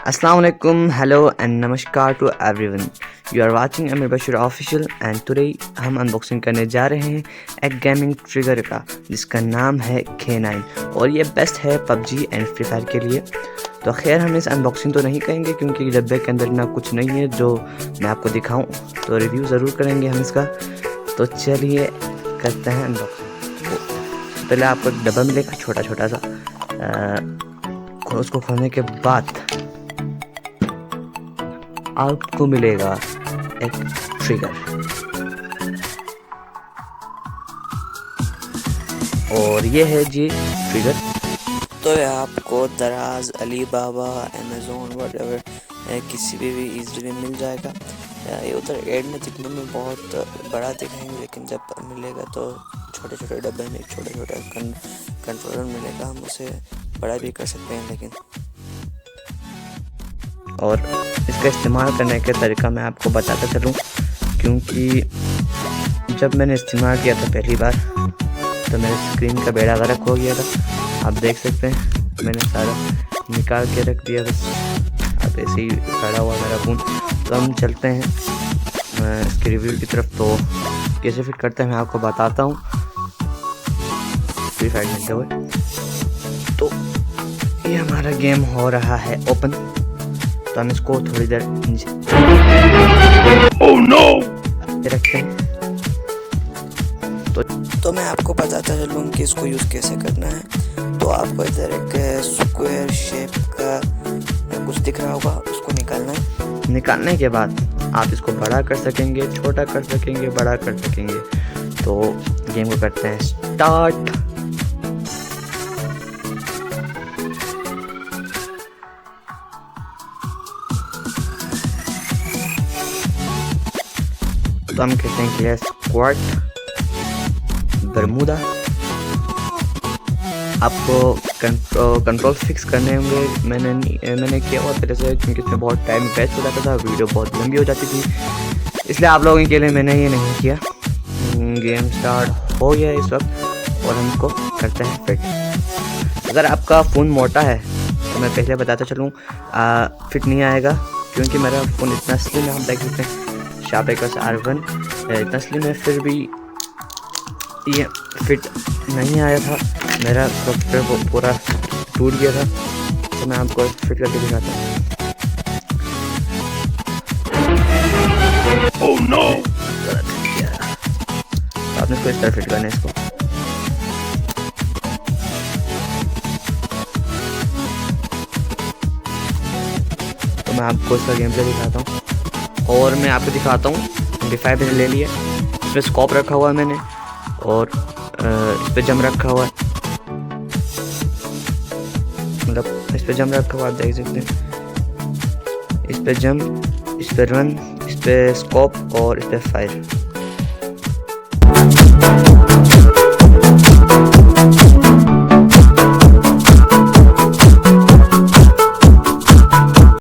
Assalamualaikum, hello and namaskar to everyone. You are watching Amir Bashir Official and today हम unboxing करने जा रहे हैं एक गेमिंग ट्रिगर का जिसका नाम है K9 और ये बेस्ट है PUBG एंड फ्री फायर के लिए। तो खैर हम इस अनबॉक्सिंग तो नहीं करेंगे क्योंकि डब्बे के अंदर ना कुछ नहीं है जो मैं आपको दिखाऊं, तो रिव्यू ज़रूर करेंगे हम इसका। तो चलिए करते हैं अनबॉक्सिंग। तो पहले आपको डब्बा मिलेगा छोटा छोटा सा, उसको खोलने के बाद आपको मिलेगा एक ट्रिगर और ये है जी ट्रिगर। तो ये आपको दराज, अली बाबा, अमेज़ोन वगैरह किसी भी इजीली मिल जाएगा। ये उधर एड में दिखने में बहुत बड़ा दिखाएंगे लेकिन जब मिलेगा तो छोटे छोटे डब्बे में छोटे छोटे कंट्रोलर मिलेगा, हम उसे बड़ा भी कर सकते हैं। लेकिन और इसका इस्तेमाल करने का तरीका मैं आपको बताता चलूँ, क्योंकि जब मैंने इस्तेमाल किया था पहली बार तो मेरे स्क्रीन का बेड़ा गर्क हो गया था। आप देख सकते हैं मैंने सारा निकाल के रख दिया, बस अब ऐसे ही खड़ा हुआ मेरा फ़ोन। तो हम चलते हैं इसके रिव्यू की तरफ। तो कैसे फिट करते हैं मैं आपको बताता हूँ फ्री फायर मिलते हुए। तो ये हमारा गेम हो रहा है ओपन, तो हम इसको थोड़ी देर रखते हैं। तो मैं आपको बताता चलूँ कि इसको यूज़ कैसे करना है। तो आपको इधर एक स्क्वायर शेप का कुछ दिख रहा होगा, उसको निकालना है। निकालने के बाद आप इसको बड़ा कर सकेंगे, छोटा कर सकेंगे, बड़ा कर सकेंगे। तो गेम को करते हैं स्टार्ट। तो हम कहते हैं कि स्क्वाट बरमूदा। आपको कंट्रोल फिक्स करने होंगे। मैंने किया हुआ पहले से, क्योंकि इसमें बहुत टाइम वेस्ट हो जाता था, वीडियो बहुत लंबी हो जाती थी, इसलिए आप लोगों के लिए मैंने ये नहीं किया। गेम स्टार्ट हो गया इस वक्त और हमको करते हैं फिट। अगर आपका फ़ोन मोटा है तो मैं पहले बताता चलूँ फिट नहीं आएगा, क्योंकि मेरा फ़ोन इतना स्लिम है। हम देख सकते हैं शापेकस R1 इतना स्लिम है, फिर भी ये फिट नहीं आया था। मेरा सॉफ्टवेयर वो पूरा टूट गया था। तो मैं आपको फिट करके दिखाता हूँ। Oh no! आपने इसको इस तरह फिट करना है इसको। तो मैं आपको इसका गेम प्ले दिखाता हूँ और मैं आपको दिखाता हूँ। 25 मैंने ले लिया, इसमें स्कोप रखा हुआ है मैंने और इस पे जम रखा हुआ है, मतलब इस पे जम रखा हुआ आप देख सकते हैं। इस पे जम, इस पे रन, इस पे स्कोप और इस पे फायर।